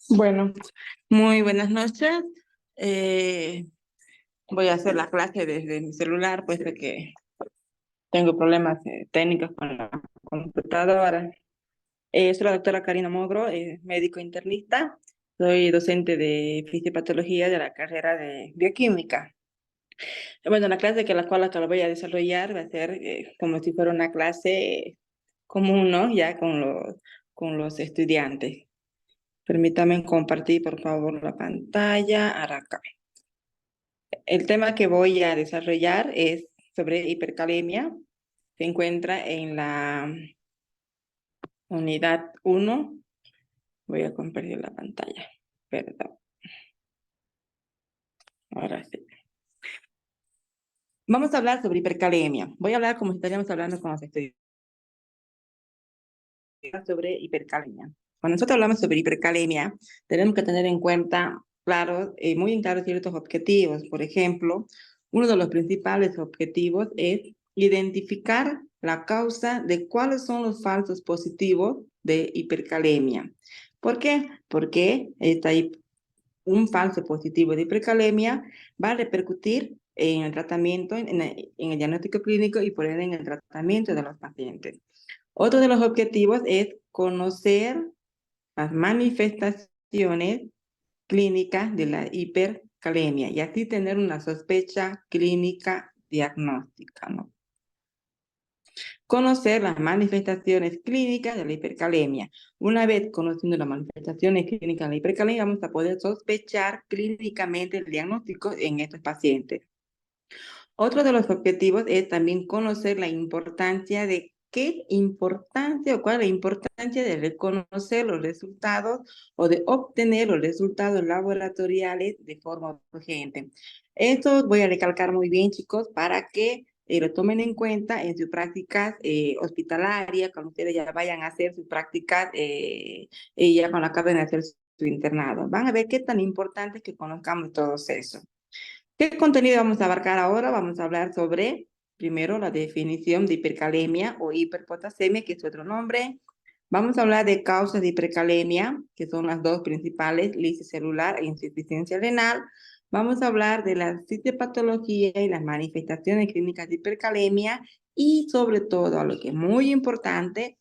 Bueno, muy buenas noches. Eh, Voy a hacer la clase desde mi celular, puesto que tengo problemas técnicos con la computadora. Soy la doctora Karina Mogro, médico internista. Soy docente de fisiopatología de la carrera de bioquímica. Bueno, la clase que la voy a desarrollar va a ser como si fuera una clase común, ¿no? Ya con los estudiantes. Permítame compartir, por favor, la pantalla. Ahora acá. El tema que voy a desarrollar es sobre hipercalemia. Se encuentra en la unidad 1. Voy a compartir la pantalla. Perdón. Ahora sí. Vamos a hablar sobre hipercalemia. Voy a hablar como si estaríamos hablando con los estudiantes sobre hipercalemia. Cuando nosotros hablamos sobre hipercalemia, tenemos que tener en cuenta, claro, muy en claro ciertos objetivos. Por ejemplo, uno de los principales objetivos es identificar la causa de cuáles son los falsos positivos de hipercalemia. ¿Por qué? Porque un falso positivo de hipercalemia va a repercutir en el tratamiento, en el diagnóstico clínico y por ende en el tratamiento de los pacientes. Otro de los objetivos es conocer las manifestaciones clínicas de la hipercalemia y así tener una sospecha clínica diagnóstica, ¿no? Conocer las manifestaciones clínicas de la hipercalemia. Una vez conociendo las manifestaciones clínicas de la hipercalemia, vamos a poder sospechar clínicamente el diagnóstico en estos pacientes. Otro de los objetivos es también conocer la importancia de qué importancia o cuál es la importancia de reconocer los resultados o de obtener los resultados laboratoriales de forma urgente. Esto voy a recalcar muy bien, chicos, para que lo tomen en cuenta en sus prácticas hospitalarias, cuando ustedes ya vayan a hacer sus prácticas y ya cuando acaben de hacer su internado. Van a ver qué tan importante es que conozcamos todo eso. ¿Qué contenido vamos a abarcar ahora? Vamos a hablar sobre, primero, la definición de hipercalemia o hiperpotasemia, que es otro nombre. Vamos a hablar de causas de hipercalemia, que son las dos principales, lisis celular e insuficiencia renal. Vamos a hablar de la fisiopatología y las manifestaciones clínicas de hipercalemia y sobre todo, a lo que es muy importante,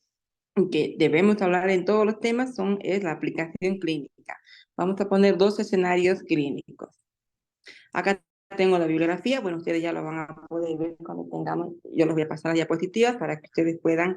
que debemos hablar en todos los temas, es la aplicación clínica. Vamos a poner dos escenarios clínicos. Acá tengo la bibliografía, bueno, ustedes ya lo van a poder ver cuando tengamos, yo les voy a pasar las diapositivas para que ustedes puedan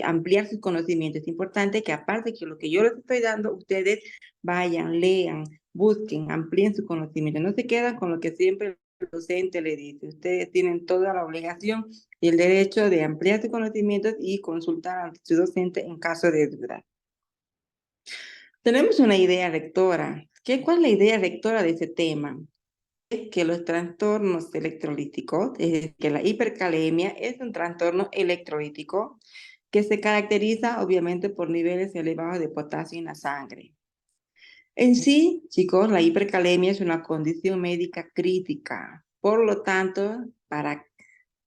ampliar sus conocimientos. Es importante que aparte de lo que yo les estoy dando, ustedes vayan, lean, busquen, amplíen su conocimiento. No se quedan con lo que siempre el docente le dice. Ustedes tienen toda la obligación y el derecho de ampliar sus conocimientos y consultar a su docente en caso de duda. Tenemos una idea rectora. ¿Cuál es la idea rectora de ese tema? Es que los trastornos electrolíticos, es decir, que la hipercalemia es un trastorno electrolítico que se caracteriza obviamente por niveles elevados de potasio en la sangre. En sí, chicos, la hipercalemia es una condición médica crítica. Por lo tanto, para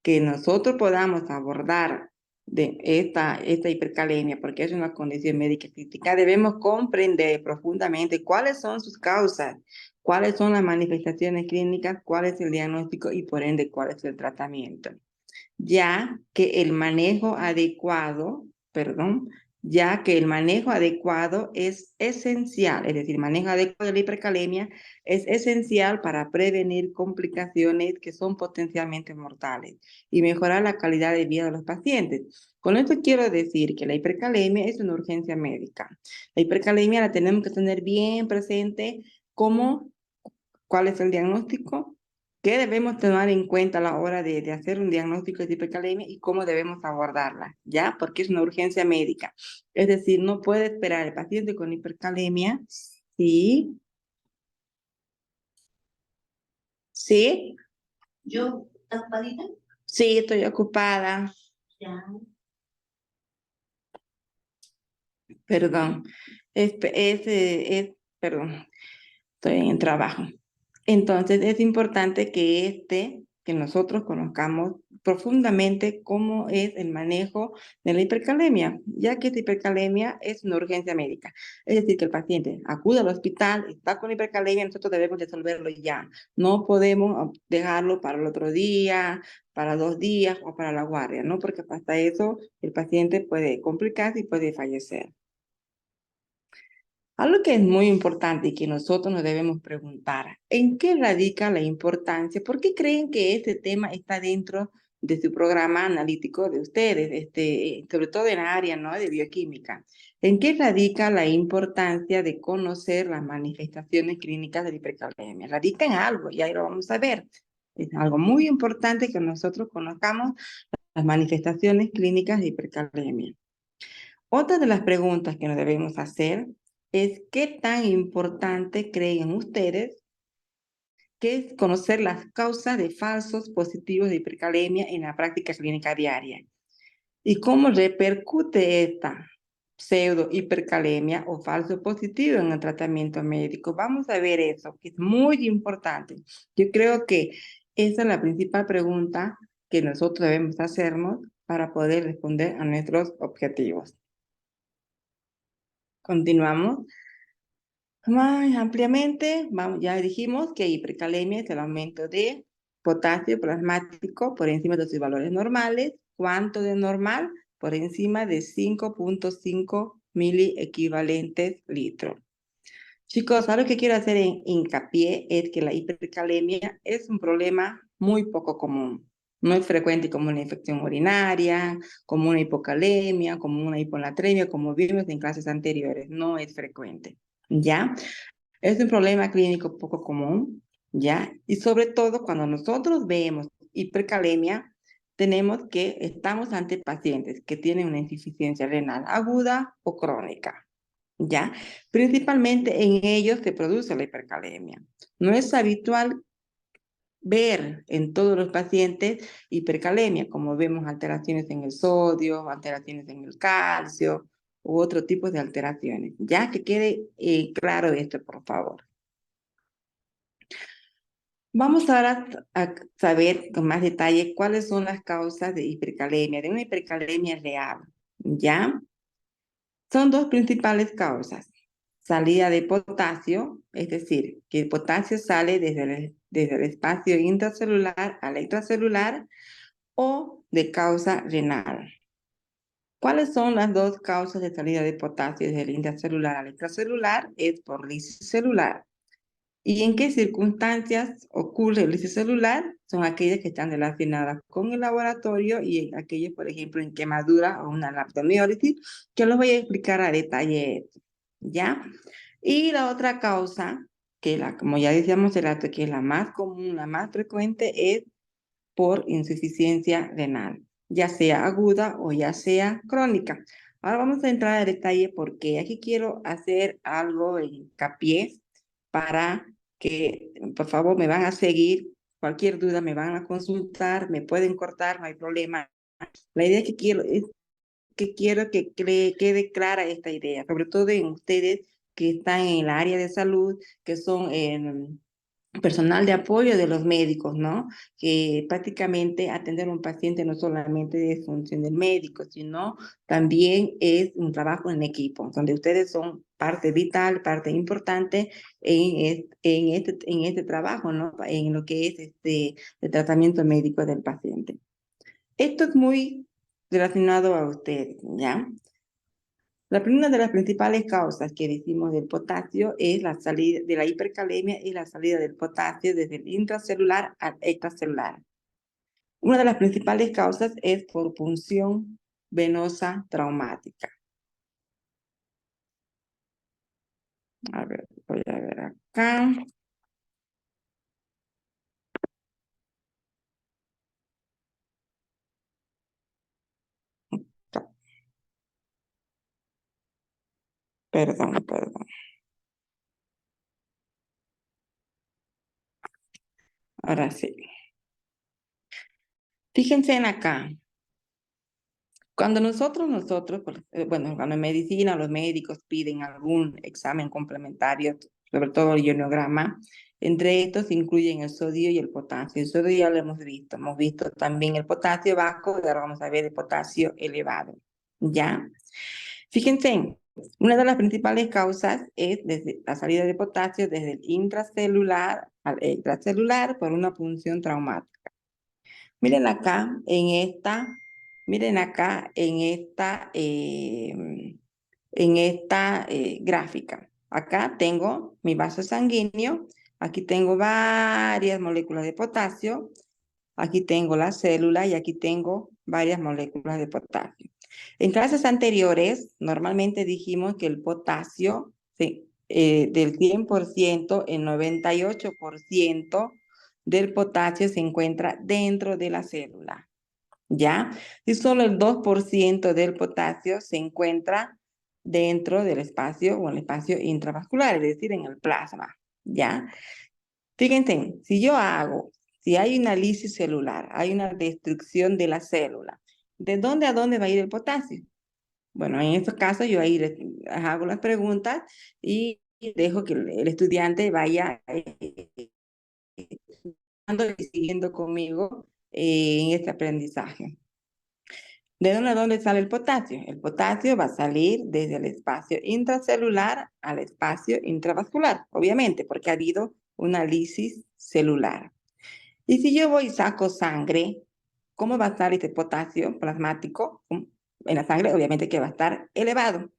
que nosotros podamos abordar de esta hipercalemia, porque es una condición médica crítica, debemos comprender profundamente cuáles son sus causas, cuáles son las manifestaciones clínicas, cuál es el diagnóstico y por ende cuál es el tratamiento. Ya que el manejo adecuado es esencial, es decir, el manejo adecuado de la hipercalemia es esencial para prevenir complicaciones que son potencialmente mortales y mejorar la calidad de vida de los pacientes. Con esto quiero decir que la hipercalemia es una urgencia médica. La hipercalemia la tenemos que tener bien presente como cuál es el diagnóstico, qué debemos tomar en cuenta a la hora de hacer un diagnóstico de hipercalemia y cómo debemos abordarla, ¿ya? Porque es una urgencia médica. Es decir, no puede esperar el paciente con hipercalemia. Sí, sí, Yo, ¿estás ocupadita? sí, estoy ocupada. Ya. Perdón. Perdón, estoy en el trabajo. Entonces, es importante que que nosotros conozcamos profundamente cómo es el manejo de la hipercalemia, ya que esta hipercalemia es una urgencia médica. Es decir, que el paciente acude al hospital, está con hipercalemia, nosotros debemos resolverlo ya. No podemos dejarlo para el otro día, para 2 días o para la guardia, ¿no? Porque hasta eso el paciente puede complicarse y puede fallecer. Algo que es muy importante y que nosotros nos debemos preguntar, ¿en qué radica la importancia? ¿Por qué creen que este tema está dentro de su programa analítico de ustedes, sobre todo en la área, ¿no?, de bioquímica? ¿En qué radica la importancia de conocer las manifestaciones clínicas de la hipercalemia? Radica en algo, y ahí lo vamos a ver. Es algo muy importante que nosotros conozcamos las manifestaciones clínicas de hipercalemia. Otra de las preguntas que nos debemos hacer es ¿qué tan importante creen ustedes que es conocer las causas de falsos positivos de hipercalemia en la práctica clínica diaria? ¿Y cómo repercute esta pseudo hipercalemia o falso positivo en el tratamiento médico? Vamos a ver eso, que es muy importante. Yo creo que esa es la principal pregunta que nosotros debemos hacernos para poder responder a nuestros objetivos. Continuamos. Más ampliamente, ya dijimos que hipercalemia es el aumento de potasio plasmático por encima de sus valores normales. ¿Cuánto de normal? Por encima de 5.5 miliequivalentes litro. Chicos, algo que quiero hacer hincapié es que la hipercalemia es un problema muy poco común. No es frecuente como una infección urinaria, como una hipocalemia, como una hiponatremia, como vimos en clases anteriores. No es frecuente, ¿ya? Es un problema clínico poco común, ¿ya? Y sobre todo cuando nosotros vemos hipercalemia, tenemos que estamos ante pacientes que tienen una insuficiencia renal aguda o crónica, ¿ya? Principalmente en ellos se produce la hipercalemia. No es habitual ver en todos los pacientes hipercalemia, como vemos alteraciones en el sodio, alteraciones en el calcio u otro tipo de alteraciones. Ya que quede claro esto, por favor. Vamos ahora a saber con más detalle cuáles son las causas de hipercalemia, de una hipercalemia real, ¿ya? Son dos principales causas. Salida de potasio, es decir, que el potasio sale desde el espacio intracelular al extracelular, o de causa renal. ¿Cuáles son las dos causas de salida de potasio desde el intracelular al extracelular? Es por lisis celular. ¿Y en qué circunstancias ocurre el lisis celular? Son aquellas que están relacionadas con el laboratorio y aquellas, por ejemplo, en quemadura o una rhabdomiólisis, que los voy a explicar a detalle, ¿ya? Y la otra causa, como ya decíamos el rato, que es la más común, la más frecuente, es por insuficiencia renal, ya sea aguda o ya sea crónica. Ahora vamos a entrar a detalle porque aquí quiero hacer algo en hincapié para que, por favor, me van a seguir. Cualquier duda me van a consultar, me pueden cortar, no hay problema. La idea que quiero es que quiero que quede clara esta idea, sobre todo en ustedes que están en el área de salud, que son personal de apoyo de los médicos, ¿no? Que prácticamente atender a un paciente no solamente es función del médico, sino también es un trabajo en equipo, donde ustedes son parte vital, parte importante en este trabajo, ¿no? En lo que es el tratamiento médico del paciente. Esto es muy relacionado a ustedes, ¿ya? La primera de las principales causas que decimos del potasio es la salida de la hipercalemia y la salida del potasio desde el intracelular al extracelular. Una de las principales causas es por punción venosa traumática. A ver, voy a ver acá. Perdón. Ahora sí. Fíjense en acá. Cuando bueno, cuando en medicina los médicos piden algún examen complementario, sobre todo el ionograma. Entre estos se incluyen el sodio y el potasio. El sodio ya lo hemos visto también el potasio bajo y ahora vamos a ver el potasio elevado. ¿Ya? Fíjense, una de las principales causas es desde la salida de potasio desde el intracelular al extracelular por una punción traumática. Miren acá miren acá en esta gráfica. Acá tengo mi vaso sanguíneo, aquí tengo varias moléculas de potasio, aquí tengo la célula y aquí tengo varias moléculas de potasio. En clases anteriores, normalmente dijimos que el potasio, sí, del 100%, el 98% del potasio se encuentra dentro de la célula, ¿ya? Y solo el 2% del potasio se encuentra dentro del espacio o en el espacio intravascular, es decir, en el plasma, ¿ya? Fíjense, si hay una lisis celular, hay una destrucción de la célula, ¿de dónde a dónde va a ir el potasio? Bueno, en estos casos yo ahí les hago las preguntas y dejo que el estudiante vaya y siguiendo conmigo en este aprendizaje. ¿De dónde a dónde sale el potasio? El potasio va a salir desde el espacio intracelular al espacio intravascular, obviamente, porque ha habido una lisis celular. Y si yo voy y saco sangre, ¿cómo va a estar este potasio plasmático? En la sangre, obviamente que va a estar elevado.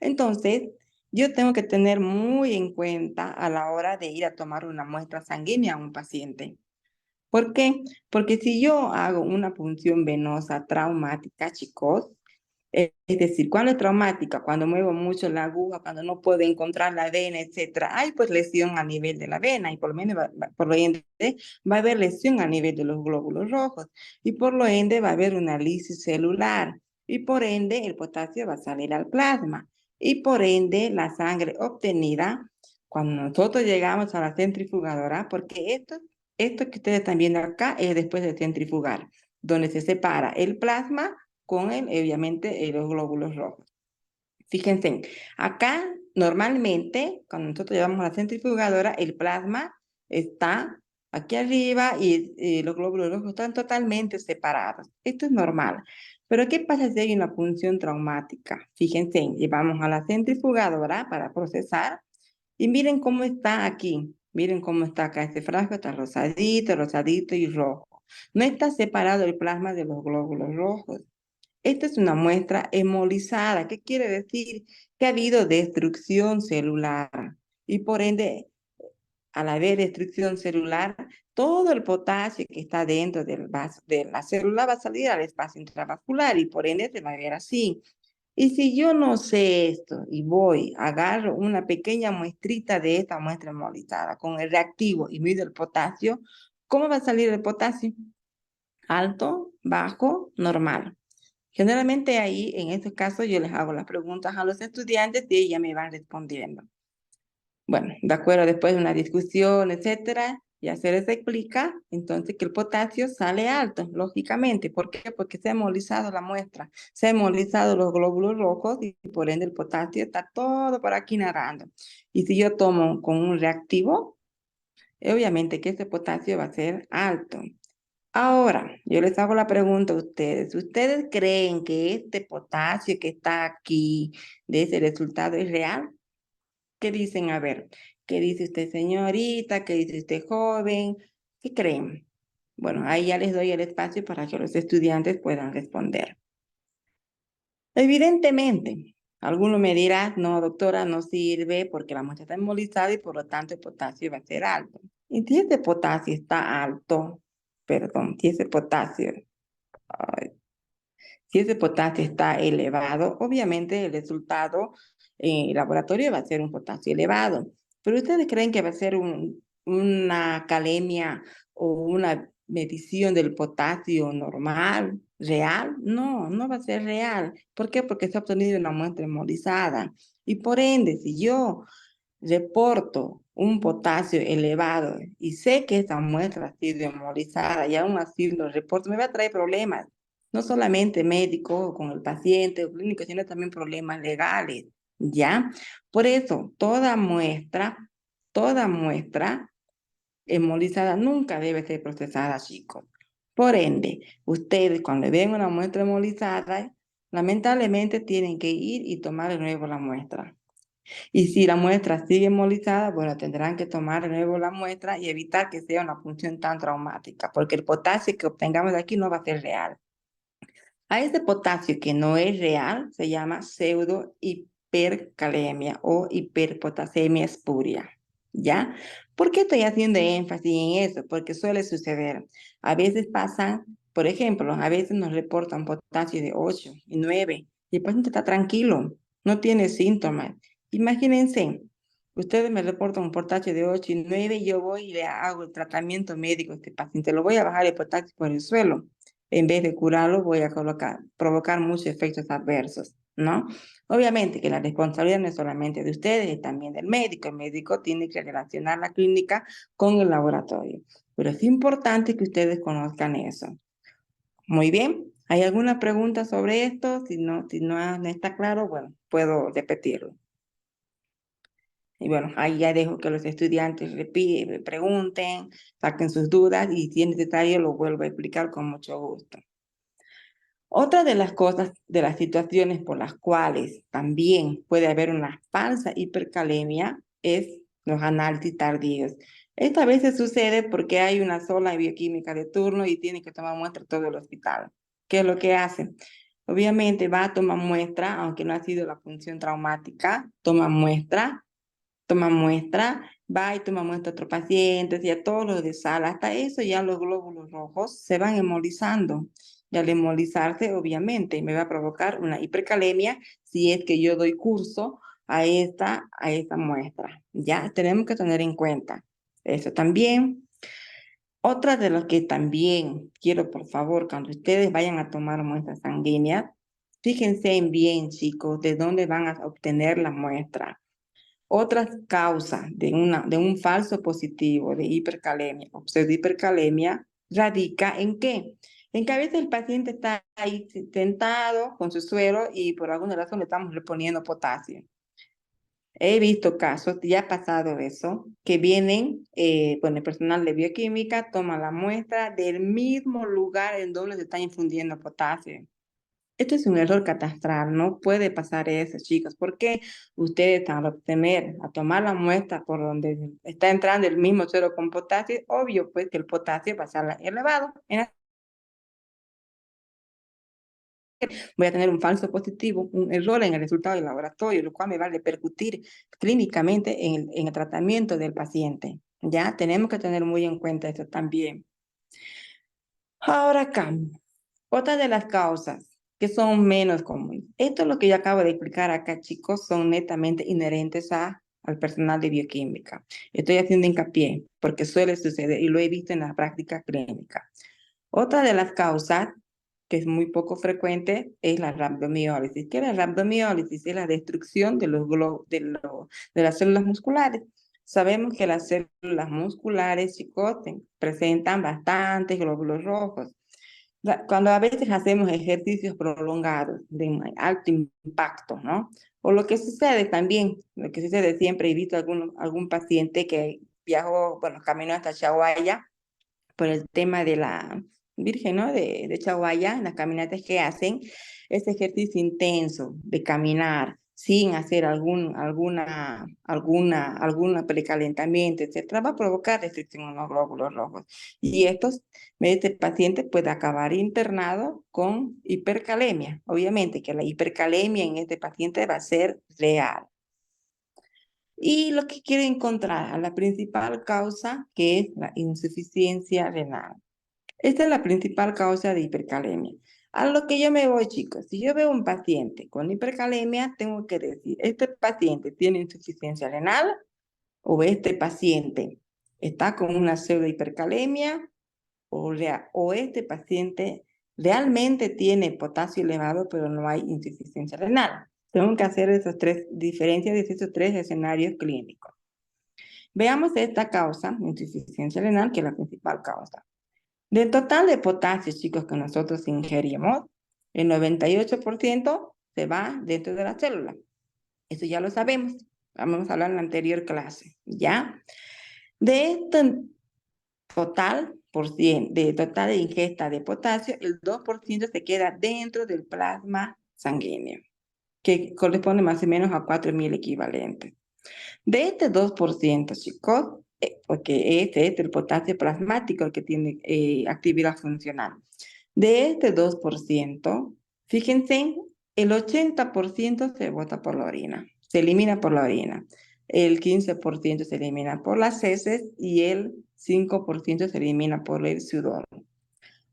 Entonces, yo tengo que tener muy en cuenta a la hora de ir a tomar una muestra sanguínea a un paciente. ¿Por qué? Porque si yo hago una punción venosa traumática, chicos, es decir, cuando es traumática, cuando muevo mucho la aguja, cuando no puedo encontrar la vena, etcétera, hay pues lesión a nivel de la vena y por lo menos por lo ende va a haber lesión a nivel de los glóbulos rojos y por lo ende va a haber una lisis celular y por ende el potasio va a salir al plasma y por ende la sangre obtenida cuando nosotros llegamos a la centrifugadora, porque esto que ustedes están viendo acá es después de centrifugar, donde se separa el plasma con obviamente, los glóbulos rojos. Fíjense, acá normalmente, cuando nosotros llevamos a la centrifugadora, el plasma está aquí arriba y los glóbulos rojos están totalmente separados. Esto es normal. Pero ¿qué pasa si hay una punción traumática? Fíjense, llevamos a la centrifugadora para procesar y miren cómo está aquí. Miren cómo está acá este frasco, está rosadito, rosadito y rojo. No está separado el plasma de los glóbulos rojos. Esta es una muestra hemolizada. ¿Qué quiere decir? Que ha habido destrucción celular y por ende, al haber destrucción celular, todo el potasio que está dentro del vaso, de la célula va a salir al espacio intravascular y por ende se va a ver así. Y si yo no sé esto y voy, agarro una pequeña muestrita de esta muestra hemolizada con el reactivo y mido el potasio, ¿cómo va a salir el potasio? Alto, bajo, normal. Generalmente ahí, en estos casos, yo les hago las preguntas a los estudiantes y ellos me van respondiendo. Bueno, de acuerdo, después de una discusión, etcétera, ya se les explica entonces que el potasio sale alto, lógicamente. ¿Por qué? Porque se ha hemolizado la muestra, se ha hemolizado los glóbulos rojos y por ende el potasio está todo por aquí nadando. Y si yo tomo con un reactivo, obviamente que ese potasio va a ser alto. Ahora, yo les hago la pregunta a ustedes. ¿Ustedes creen que este potasio que está aquí, de ese resultado, es real? ¿Qué dicen? A ver, ¿qué dice usted, señorita? ¿Qué dice usted, joven? ¿Qué creen? Bueno, ahí ya les doy el espacio para que los estudiantes puedan responder. Evidentemente, alguno me dirá, no, doctora, no sirve porque la muestra está embolizada y por lo tanto el potasio va a ser alto. Y si ese potasio está alto, perdón, si ese potasio ay, si ese potasio está elevado, obviamente el resultado en el laboratorio va a ser un potasio elevado. Pero ¿ustedes creen que va a ser una calemia o una medición del potasio normal, real? No, no va a ser real. ¿Por qué? Porque se ha obtenido una muestra hemolizada. Y por ende, si yo reporto un potasio elevado y sé que esa muestra ha sido hemolizada y aún así lo reporto, me va a traer problemas, no solamente médicos con el paciente o clínico, sino también problemas legales, ¿ya? Por eso, toda muestra toda muestra hemolizada nunca debe ser procesada, chicos. Por ende, ustedes cuando ven una muestra hemolizada, lamentablemente tienen que ir y tomar de nuevo la muestra. Y si la muestra sigue hemolizada, bueno, tendrán que tomar de nuevo la muestra y evitar que sea una punción tan traumática, porque el potasio que obtengamos de aquí no va a ser real. A ese potasio que no es real se llama pseudohipercalemia o hiperpotasemia espuria, ¿ya? ¿Por qué estoy haciendo énfasis en eso? Porque suele suceder. A veces pasan, por ejemplo, a veces nos reportan potasio de 8 y 9 y el paciente está tranquilo, no tiene síntomas. Imagínense, ustedes me reportan un potasio de 8 y 9 y yo voy y le hago el tratamiento médico a este paciente. Lo voy a bajar el potasio por el suelo. En vez de curarlo, voy a provocar muchos efectos adversos, ¿no? Obviamente que la responsabilidad no es solamente de ustedes, es también del médico. El médico tiene que relacionar la clínica con el laboratorio. Pero es importante que ustedes conozcan eso. Muy bien. ¿Hay alguna pregunta sobre esto? Si no está claro, bueno, puedo repetirlo. Y bueno, ahí ya dejo que los estudiantes pregunten, saquen sus dudas y si es necesario lo vuelvo a explicar con mucho gusto. Otra de las cosas, de las situaciones por las cuales también puede haber una falsa hipercalemia es los análisis tardíos. Esto a veces sucede porque hay una sola bioquímica de turno y tiene que tomar muestra todo el hospital. ¿Qué es lo que hace? Obviamente va a tomar muestra, aunque no ha sido la función traumática, toma muestra, va y toma muestra a otros pacientes y a todos los de sala. Hasta eso ya los glóbulos rojos se van hemolizando. Y al hemolizarse, obviamente, me va a provocar una hipercalemia si es que yo doy curso a esta muestra. Ya tenemos que tener en cuenta eso también. Otra de las que también quiero, por favor, cuando ustedes vayan a tomar muestras sanguíneas, fíjense bien, chicos, de dónde van a obtener la muestra. Otras causas de un falso positivo de hipercalemia o pseudohipercalemia radica en qué? En que a veces el paciente está ahí sentado con su suero y por alguna razón le estamos reponiendo potasio. He visto casos, ya ha pasado eso, que vienen, el personal de bioquímica toma la muestra del mismo lugar en donde se está infundiendo potasio. Esto es un error catastral, no puede pasar eso, chicos, porque ustedes al obtener, a tomar la muestra por donde está entrando el mismo suero con potasio, obvio pues que el potasio va a estar elevado. Voy a tener un falso positivo, un error en el resultado del laboratorio, lo cual me va a repercutir clínicamente en el tratamiento del paciente. Ya tenemos que tener muy en cuenta esto también. Ahora acá, otra de las causas que son menos comunes. Esto es lo que yo acabo de explicar acá, chicos, son netamente inherentes al personal de bioquímica. Estoy haciendo hincapié porque suele suceder y lo he visto en la práctica clínica. Otra de las causas, que es muy poco frecuente, es la rhabdomiólisis. ¿Qué es la rhabdomiólisis? Es la destrucción de las células musculares. Sabemos que las células musculares, chicos, presentan bastantes glóbulos rojos. Cuando a veces hacemos ejercicios prolongados de alto impacto, ¿no? O lo que sucede también, lo que sucede siempre, he visto algún paciente que viajó, bueno, caminó hasta Chaguaya por el tema de la Virgen, ¿no? De Chaguaya, las caminatas que hacen, ese ejercicio intenso de caminar sin hacer alguna precalentamiento, etcétera, va a provocar restricción en los glóbulos rojos. Y este paciente puede acabar internado con hipercalemia. Obviamente que la hipercalemia en este paciente va a ser real. Y lo que quiere encontrar a la principal causa, que es la insuficiencia renal. Esta es la principal causa de hipercalemia. A lo que yo me voy, chicos, si yo veo un paciente con hipercalemia, tengo que decir, ¿este paciente tiene insuficiencia renal o este paciente está con una pseudohipercalemia o este paciente realmente tiene potasio elevado pero no hay insuficiencia renal? Tengo que hacer esas tres diferencias de esos tres escenarios clínicos. Veamos esta causa, insuficiencia renal, que es la principal causa. Del total de potasio, chicos, que nosotros ingerimos, el 98% se va dentro de la célula. Eso ya lo sabemos. Vamos a hablar en la anterior clase, ¿ya? De este total de ingesta de potasio, el 2% se queda dentro del plasma sanguíneo, que corresponde más o menos a 4.000 equivalentes. De este 2%, chicos, porque este es el potasio plasmático el que tiene actividad funcional. De este 2%, fíjense, el 80% se bota por la orina, se elimina por la orina. El 15% se elimina por las heces y el 5% se elimina por el sudor.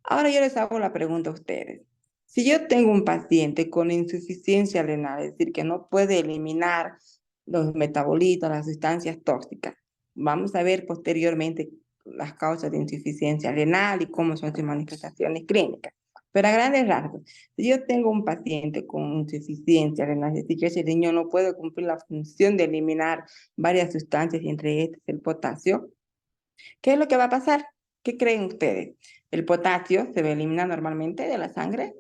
Ahora yo les hago la pregunta a ustedes. Si yo tengo un paciente con insuficiencia renal, es decir, que no puede eliminar los metabolitos, las sustancias tóxicas, vamos a ver posteriormente las causas de insuficiencia renal y cómo son sus manifestaciones clínicas. Pero a grandes rasgos, si yo tengo un paciente con insuficiencia renal, es decir, que ese riñón no puede cumplir la función de eliminar varias sustancias y entre estas el potasio, ¿qué es lo que va a pasar? ¿Qué creen ustedes? ¿El potasio se va a eliminar normalmente de la sangre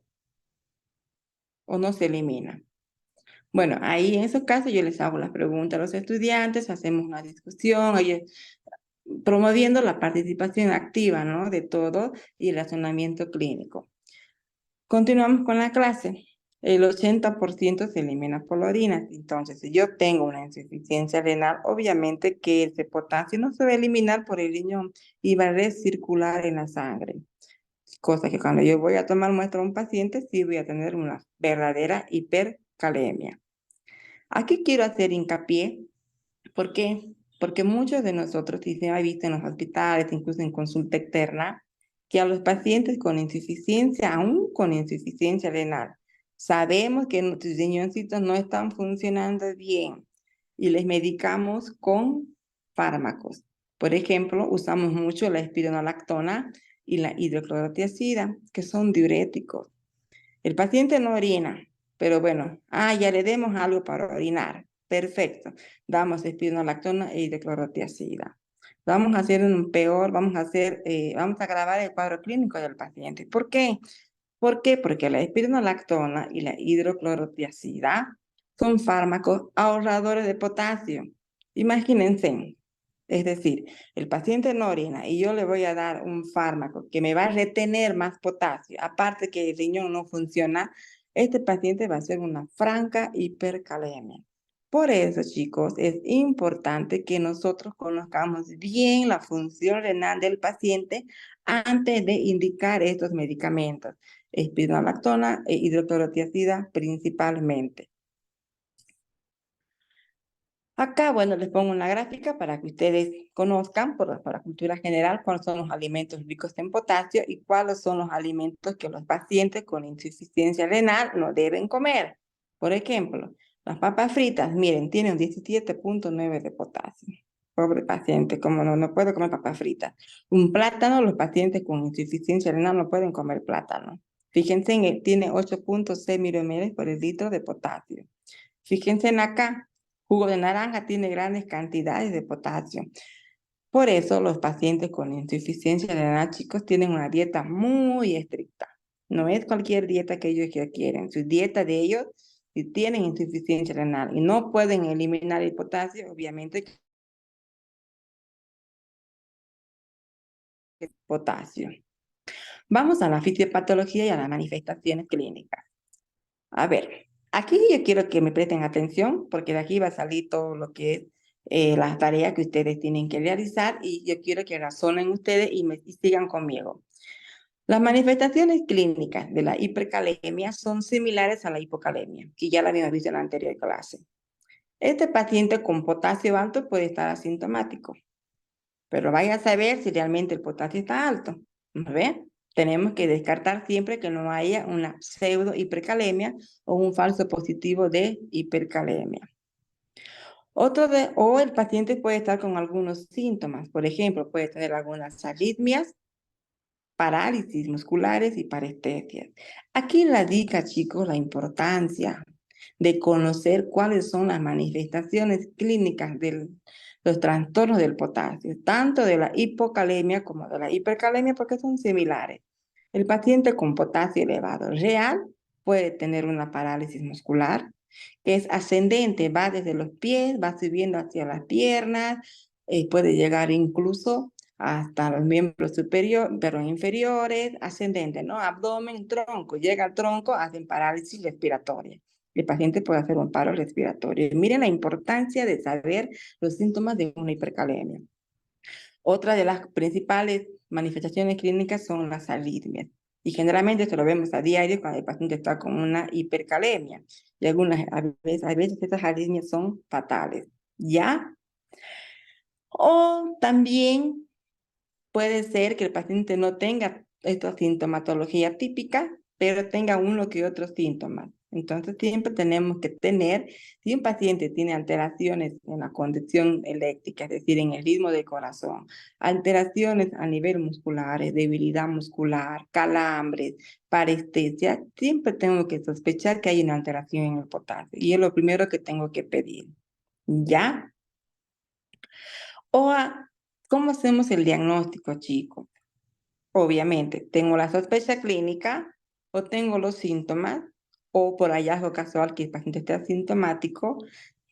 o no se elimina? Bueno, ahí en esos casos yo les hago las preguntas a los estudiantes, hacemos una discusión, ellos promoviendo la participación activa, ¿no? De todo y el razonamiento clínico. Continuamos con la clase. El 80% se elimina por la orina. Entonces, si yo tengo una insuficiencia renal, obviamente que ese potasio no se va a eliminar por el riñón y va a recircular en la sangre. Cosa que cuando yo voy a tomar muestra a un paciente, sí voy a tener una verdadera hipercalemia. Aquí quiero hacer hincapié. ¿Por qué? Porque muchos de nosotros, y se ha visto en los hospitales, incluso en consulta externa, que a los pacientes con insuficiencia, aún con insuficiencia renal, sabemos que nuestros riñoncitos no están funcionando bien y les medicamos con fármacos. Por ejemplo, usamos mucho la espironolactona y la hidroclorotiazida, que son diuréticos. El paciente no orina, pero bueno, ya le demos algo para orinar. Perfecto. Damos espironolactona e hidroclorotiazida. Vamos a hacer vamos a agravar el cuadro clínico del paciente. ¿Por qué? ¿Por qué? Porque la espironolactona y la hidroclorotiazida son fármacos ahorradores de potasio. Imagínense, es decir, el paciente no orina y yo le voy a dar un fármaco que me va a retener más potasio, aparte que el riñón no funciona, este paciente va a ser una franca hipercalemia. Por eso, chicos, es importante que nosotros conozcamos bien la función renal del paciente antes de indicar estos medicamentos, espironolactona e hidroclorotiazida principalmente. Acá, bueno, les pongo una gráfica para que ustedes conozcan por la cultura general cuáles son los alimentos ricos en potasio y cuáles son los alimentos que los pacientes con insuficiencia renal no deben comer. Por ejemplo, las papas fritas, miren, tienen 17.9 de potasio. Pobre paciente, como no puede comer papas fritas. Un plátano, los pacientes con insuficiencia renal no pueden comer plátano. Fíjense en él, tiene 8.6 micromoles por el litro de potasio. Fíjense en acá, jugo de naranja tiene grandes cantidades de potasio. Por eso los pacientes con insuficiencia renal, chicos, tienen una dieta muy estricta. No es cualquier dieta que ellos quieren. Su dieta de ellos, si tienen insuficiencia renal y no pueden eliminar el potasio, obviamente que es potasio. Vamos a la fisiopatología y a las manifestaciones clínicas. A ver, aquí yo quiero que me presten atención porque de aquí va a salir todo lo que es las tareas que ustedes tienen que realizar y yo quiero que razonen ustedes y sigan conmigo. Las manifestaciones clínicas de la hipercalemia son similares a la hipocalemia, que ya la habíamos visto en la anterior clase. Este paciente con potasio alto puede estar asintomático, pero vaya a saber si realmente el potasio está alto. ¿Ves? Tenemos que descartar siempre que no haya una pseudo hipercalemia o un falso positivo de hipercalemia. O el paciente puede estar con algunos síntomas, por ejemplo, puede tener algunas arritmias, parálisis musculares y parestesias. Aquí radica, chicos, la importancia de conocer cuáles son las manifestaciones clínicas de los trastornos del potasio, tanto de la hipocalemia como de la hipercalemia, porque son similares. El paciente con potasio elevado real puede tener una parálisis muscular, que es ascendente, va desde los pies, va subiendo hacia las piernas, puede llegar incluso hasta los miembros superiores, pero inferiores, ascendente, ¿no? Abdomen, tronco, llega al tronco, hacen parálisis respiratoria. El paciente puede hacer un paro respiratorio. Miren la importancia de saber los síntomas de una hipercalemia. Otra de las principales manifestaciones clínicas son las arritmias. Y generalmente se lo vemos a diario cuando el paciente está con una hipercalemia. Y a veces estas arritmias son fatales. ¿Ya? O también puede ser que el paciente no tenga esta sintomatología típica, pero tenga uno que otro síntoma. Entonces siempre tenemos que tener, si un paciente tiene alteraciones en la conducción eléctrica, es decir, en el ritmo del corazón, alteraciones a nivel muscular, debilidad muscular, calambres, parestesia, siempre tengo que sospechar que hay una alteración en el potasio. Y es lo primero que tengo que pedir. ¿Ya? ¿Cómo hacemos el diagnóstico, chicos? Obviamente, tengo la sospecha clínica o tengo los síntomas o por hallazgo casual que el paciente esté asintomático.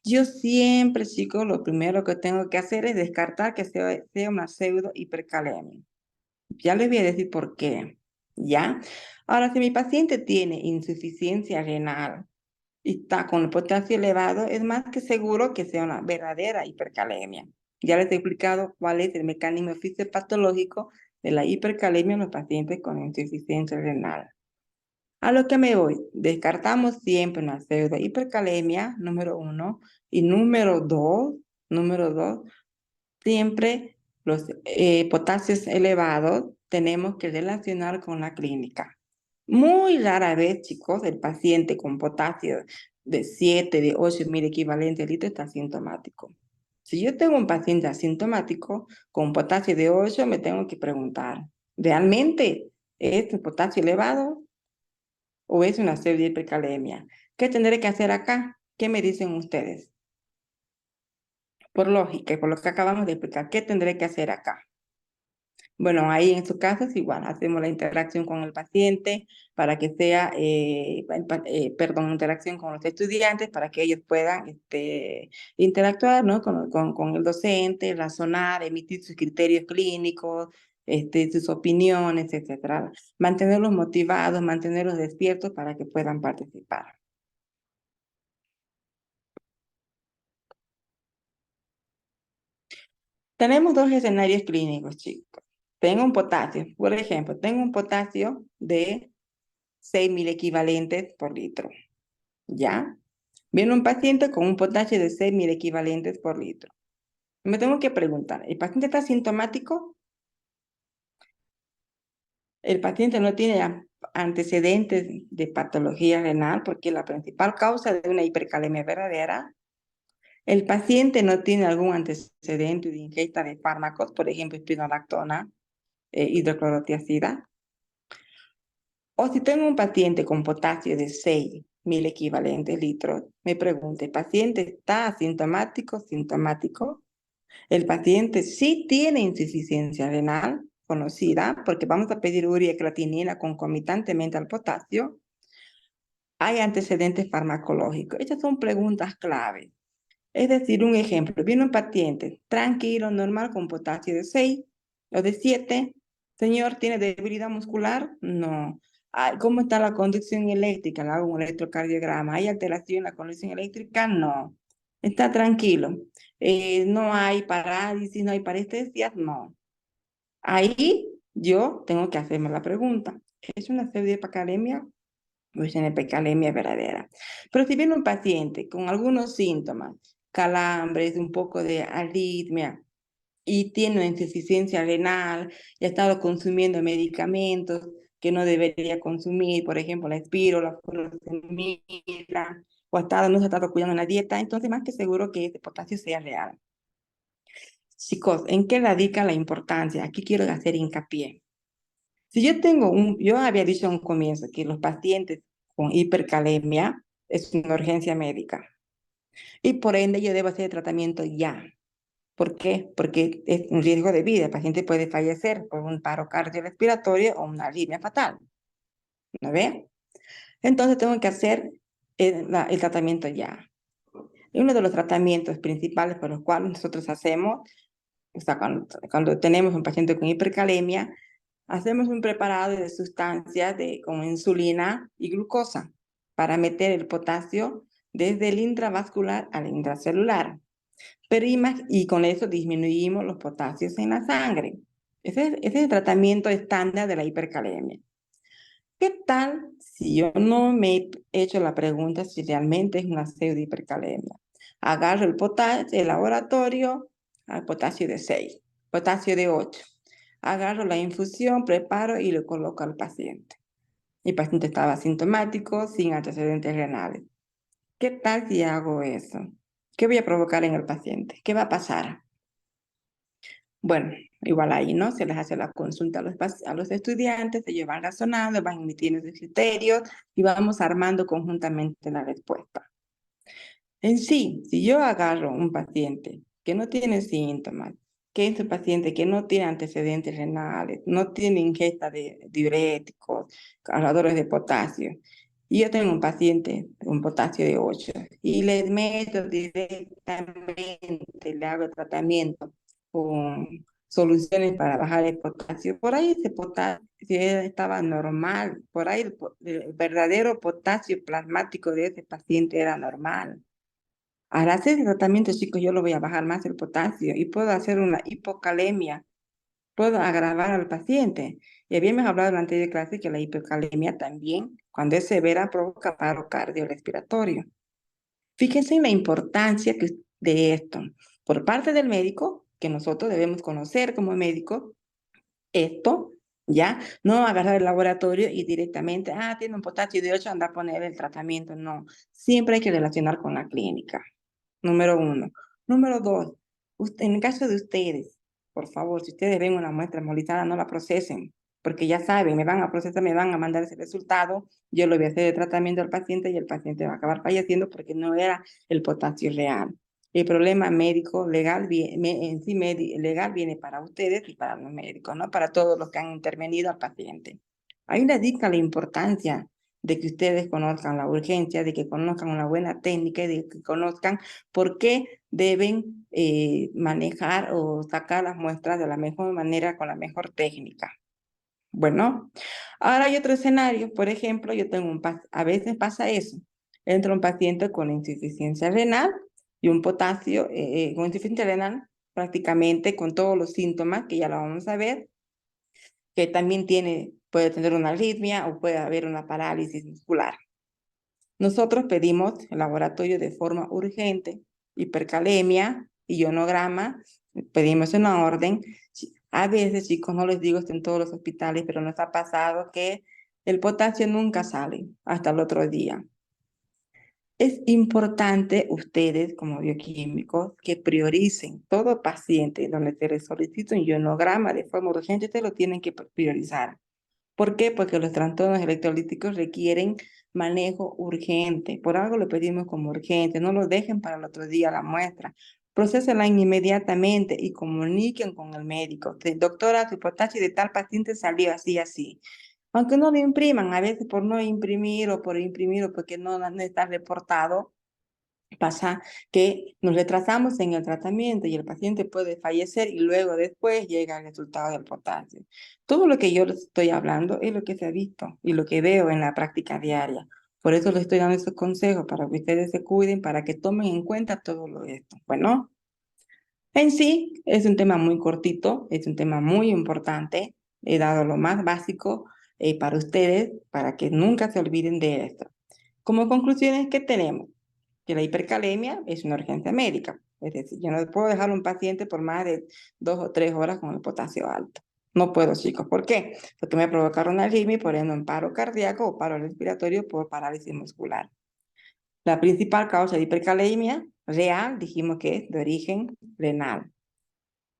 Yo siempre, chicos, lo primero que tengo que hacer es descartar que sea una pseudo hipercalemia. Ya les voy a decir por qué. ¿Ya? Ahora, si mi paciente tiene insuficiencia renal y está con el potasio elevado, es más que seguro que sea una verdadera hipercalemia. Ya les he explicado cuál es el mecanismo fisiopatológico de la hipercalemia en los pacientes con insuficiencia renal. A lo que me voy, descartamos siempre una pseudo hipercalemia, número uno, y número dos, siempre los potasios elevados tenemos que relacionar con la clínica. Muy rara vez, chicos, el paciente con potasio de 7, de 8.000 equivalentes litros está asintomático. Si yo tengo un paciente asintomático con potasio de 8, me tengo que preguntar, ¿realmente es un potasio elevado o es una pseudohipercalemia? ¿Qué tendré que hacer acá? ¿Qué me dicen ustedes? Por lógica y por lo que acabamos de explicar, ¿qué tendré que hacer acá? Bueno, ahí en su caso es igual, hacemos la interacción con el paciente para que sea, interacción con los estudiantes para que ellos puedan interactuar, ¿no? con el docente, razonar, emitir sus criterios clínicos, sus opiniones, etcétera. Mantenerlos motivados, mantenerlos despiertos para que puedan participar. Tenemos dos escenarios clínicos, chicos. Tengo un potasio, por ejemplo, tengo un potasio de 6.000 equivalentes por litro, ¿ya? Viene un paciente con un potasio de 6.000 equivalentes por litro. Me tengo que preguntar, ¿el paciente está sintomático? ¿El paciente no tiene antecedentes de patología renal? Porque la principal causa de una hipercalemia verdadera. ¿El paciente no tiene algún antecedente de ingesta de fármacos, por ejemplo, espironolactona, hidroclorotiazida? O si tengo un paciente con potasio de 6.000 equivalentes litros, me pregunto, ¿el paciente está asintomático, sintomático? El paciente sí tiene insuficiencia renal conocida, porque vamos a pedir urea y creatinina concomitantemente al potasio. Hay antecedentes farmacológicos. Estas son preguntas clave. Es decir, un ejemplo, viene un paciente tranquilo, normal, con potasio de 6 o de 7. Señor, ¿tiene debilidad muscular? No. Ay, ¿cómo está la conducción eléctrica? Le hago un electrocardiograma. ¿Hay alteración en la conducción eléctrica? No. ¿Está tranquilo? ¿No hay parálisis, no hay parestesias? No. Ahí yo tengo que hacerme la pregunta. ¿Es una pseudohipercalemia o es una hipercalemia verdadera? Pero si viene un paciente con algunos síntomas, calambres, un poco de arritmia, y tiene una insuficiencia renal y ha estado consumiendo medicamentos que no debería consumir, por ejemplo, la espiro, la furosemida, o no se ha estado cuidando en la dieta, entonces más que seguro que ese potasio sea real. Chicos, ¿en qué radica la importancia? Aquí quiero hacer hincapié. Si yo había dicho en un comienzo que los pacientes con hipercalemia es una urgencia médica y por ende yo debo hacer el tratamiento ya. ¿Por qué? Porque es un riesgo de vida. El paciente puede fallecer por un paro cardiorrespiratorio o una arritmia fatal. ¿No ve? Entonces tengo que hacer el tratamiento ya. Y uno de los tratamientos principales por los cuales nosotros hacemos, o sea, cuando tenemos un paciente con hipercalemia, hacemos un preparado de sustancias como insulina y glucosa para meter el potasio desde el intravascular al intracelular. Pero y con eso disminuimos los potasios en la sangre. Ese es el tratamiento estándar de la hipercalemia. ¿Qué tal si yo no me he hecho la pregunta si realmente es una pseudo hipercalemia? Agarro el potasio, el laboratorio, al potasio de 6, potasio de 8. Agarro la infusión, preparo y le coloco al paciente. El paciente estaba asintomático, sin antecedentes renales. ¿Qué tal si hago eso? ¿Qué voy a provocar en el paciente? ¿Qué va a pasar? Bueno, igual ahí, ¿no? Se les hace la consulta a los estudiantes, ellos van razonando, van emitiendo sus criterios y vamos armando conjuntamente la respuesta. En sí, si yo agarro un paciente que no tiene síntomas, que es un paciente que no tiene antecedentes renales, no tiene ingesta de diuréticos, cargadores de potasio, y yo tengo un paciente, un potasio de 8, y le meto directamente, le hago el tratamiento con soluciones para bajar el potasio. Por ahí ese potasio estaba normal, por ahí el verdadero potasio plasmático de ese paciente era normal. Al hacer el tratamiento, chicos, yo lo voy a bajar más el potasio y puedo hacer una hipocalemia, puedo agravar al paciente. Y habíamos hablado en la anterior clase que la hipocalemia también, cuando es severa, provoca paro cardiorrespiratorio. Fíjense en la importancia de esto. Por parte del médico, que nosotros debemos conocer como médicos, esto, ¿ya? No agarrar el laboratorio y directamente, tiene un potasio de 8, anda a poner el tratamiento. No, siempre hay que relacionar con la clínica. Número 1. Número 2, en el caso de ustedes, por favor, si ustedes ven una muestra hemolizada, no la procesen, porque ya saben, me van a procesar, me van a mandar ese resultado, yo lo voy a hacer de tratamiento al paciente y el paciente va a acabar falleciendo porque no era el potasio real. El problema médico, legal, legal viene para ustedes y para los médicos, ¿no? Para todos los que han intervenido al paciente. Ahí les dicta la importancia de que ustedes conozcan la urgencia, de que conozcan una buena técnica y de que conozcan por qué deben manejar o sacar las muestras de la mejor manera con la mejor técnica. Bueno, ahora hay otro escenario. Por ejemplo, yo tengo a veces pasa eso. Entra un paciente con insuficiencia renal y un potasio, con insuficiencia renal prácticamente con todos los síntomas que ya lo vamos a ver, que también puede tener una arritmia o puede haber una parálisis muscular. Nosotros pedimos el laboratorio de forma urgente, hipercalemia, ionograma, pedimos una orden. A veces, chicos, no les digo esto en todos los hospitales, pero nos ha pasado que el potasio nunca sale hasta el otro día. Es importante ustedes, como bioquímicos, que prioricen todo paciente donde se les solicita un ionograma de forma urgente, ustedes lo tienen que priorizar. ¿Por qué? Porque los trastornos electrolíticos requieren manejo urgente. Por algo lo pedimos como urgente. No lo dejen para el otro día la muestra. Procésenla inmediatamente y comuniquen con el médico. Doctora, su potasio de tal paciente salió así, así. Aunque no lo impriman, a veces por no imprimir o por imprimir o porque no está reportado, pasa que nos retrasamos en el tratamiento y el paciente puede fallecer y luego después llega el resultado del potasio. Todo lo que yo les estoy hablando es lo que se ha visto y lo que veo en la práctica diaria. Por eso les estoy dando estos consejos para que ustedes se cuiden, para que tomen en cuenta todo esto. Bueno, en sí es un tema muy cortito, es un tema muy importante. He dado lo más básico para ustedes, para que nunca se olviden de esto. Como conclusiones, ¿qué tenemos? Que la hipercalemia es una urgencia médica. Es decir, yo no puedo dejar a un paciente por más de 2 o 3 horas con el potasio alto. No puedo, chicos. ¿Por qué? Porque me provocaron una arritmia, por ende un paro cardíaco o paro respiratorio por parálisis muscular. La principal causa de hipercalemia real, dijimos que es de origen renal.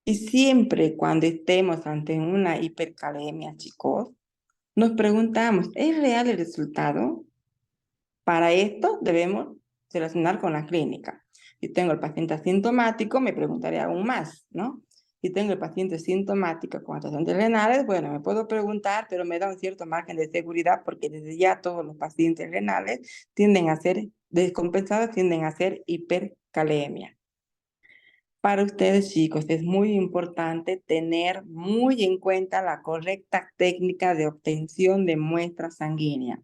Y siempre cuando estemos ante una hipercalemia, chicos, nos preguntamos, ¿es real el resultado? Para esto debemos relacionar con la clínica. Si tengo el paciente asintomático, me preguntaré aún más, ¿no? Si tengo el paciente sintomático con antecedentes renales, bueno, me puedo preguntar, pero me da un cierto margen de seguridad porque desde ya todos los pacientes renales tienden a ser descompensados tienden a ser hipercalemia. Para ustedes, chicos, es muy importante tener muy en cuenta la correcta técnica de obtención de muestras sanguíneas.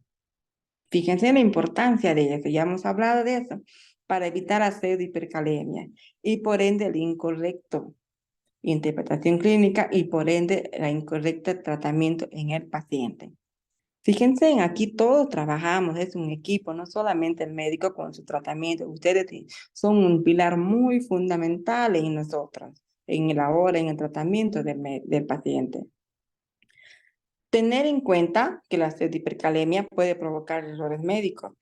Fíjense en la importancia de eso, ya hemos hablado de eso, para evitar hacer hipercalemia y por ende el incorrecto interpretación clínica y por ende la incorrecta tratamiento en el paciente. Fíjense, en aquí todos trabajamos, es un equipo, no solamente el médico con su tratamiento. Ustedes son un pilar muy fundamental en nosotros, en la hora, en el tratamiento del paciente. Tener en cuenta que la hipercalemia puede provocar errores médicos,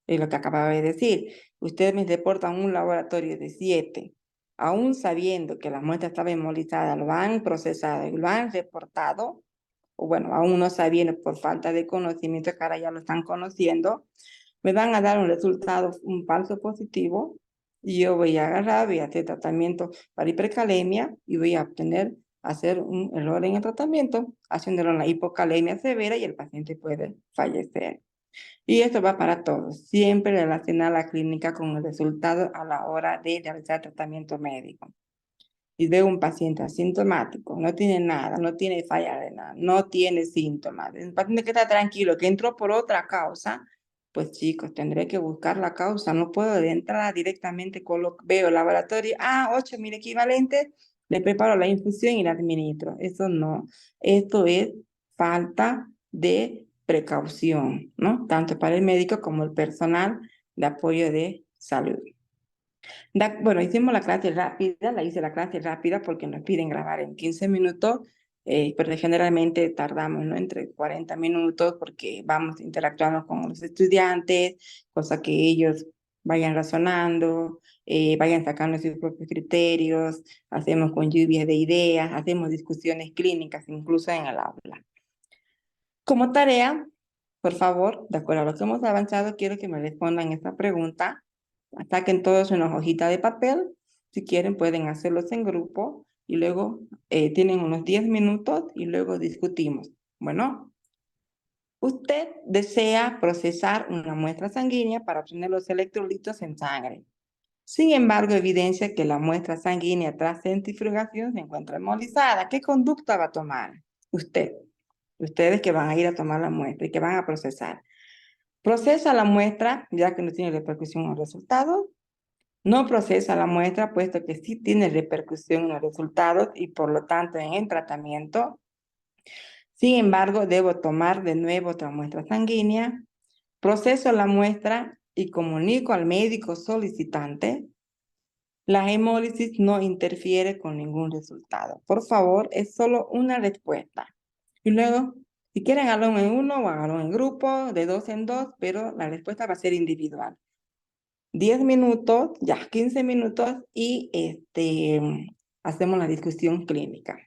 es lo que acababa de decir. Ustedes me reportan un laboratorio de 7, aún sabiendo que la muestra estaba hemolizada, lo han procesado y lo han reportado, o bueno, aún no sabiendo por falta de conocimiento, que ahora ya lo están conociendo, me van a dar un resultado, un falso positivo, y yo voy a agarrar, voy a hacer tratamiento para hipercalemia y voy a hacer un error en el tratamiento, haciéndolo una hipocalemia severa y el paciente puede fallecer. Y esto va para todos, siempre relacionar la clínica con el resultado a la hora de realizar tratamiento médico. Y veo un paciente asintomático, no tiene nada, no tiene falla renal, no tiene síntomas, el paciente que está tranquilo, que entró por otra causa, pues chicos, tendré que buscar la causa, no puedo de entrada directamente veo el laboratorio, 8.000 equivalentes, le preparo la infusión y la administro. Eso no, esto es falta de precaución, ¿no? Tanto para el médico como el personal de apoyo de salud. Bueno, hicimos la clase rápida, la hice la clase rápida porque nos piden grabar en 15 minutos, pero generalmente tardamos, ¿no? Entre 40 minutos porque vamos interactuando con los estudiantes, cosa que ellos vayan razonando, vayan sacando sus propios criterios, hacemos con lluvias de ideas, hacemos discusiones clínicas incluso en el aula. Como tarea, por favor, de acuerdo a lo que hemos avanzado, quiero que me respondan esta pregunta. Saquen todos una hojita de papel. Si quieren, pueden hacerlos en grupo y luego tienen unos 10 minutos y luego discutimos. Bueno, usted desea procesar una muestra sanguínea para obtener los electrolitos en sangre. Sin embargo, evidencia que la muestra sanguínea tras centrifugación se encuentra hemolizada. ¿Qué conducta va a tomar usted? Ustedes que van a ir a tomar la muestra y que van a procesar. Procesa la muestra, ya que no tiene repercusión en los resultados. No procesa la muestra, puesto que sí tiene repercusión en los resultados y por lo tanto en el tratamiento. Sin embargo, debo tomar de nuevo otra muestra sanguínea. Proceso la muestra y comunico al médico solicitante. La hemólisis no interfiere con ningún resultado. Por favor, es solo una respuesta. Y luego, si quieren, háganlo en uno o háganlo en grupo, de 2 en 2, pero la respuesta va a ser individual. 10 minutos, ya 15 minutos y hacemos la discusión clínica.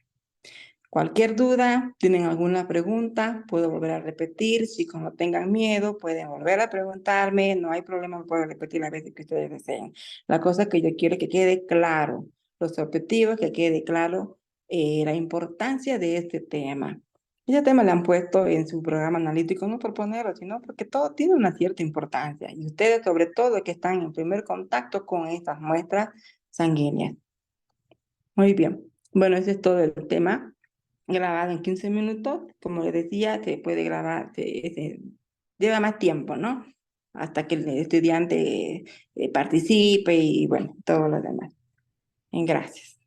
Cualquier duda, tienen alguna pregunta, puedo volver a repetir. Chicos, no tengan miedo, pueden volver a preguntarme, no hay problema, puedo repetir las veces que ustedes deseen. La cosa que yo quiero que quede claro, los objetivos, que quede claro la importancia de este tema. Este tema le han puesto en su programa analítico, no por ponerlo, sino porque todo tiene una cierta importancia. Y ustedes, sobre todo, que están en primer contacto con estas muestras sanguíneas. Muy bien. Bueno, ese es todo el tema grabado en 15 minutos. Como les decía, se puede grabar, lleva más tiempo, ¿no? Hasta que el estudiante participe y bueno, todo lo demás. Gracias.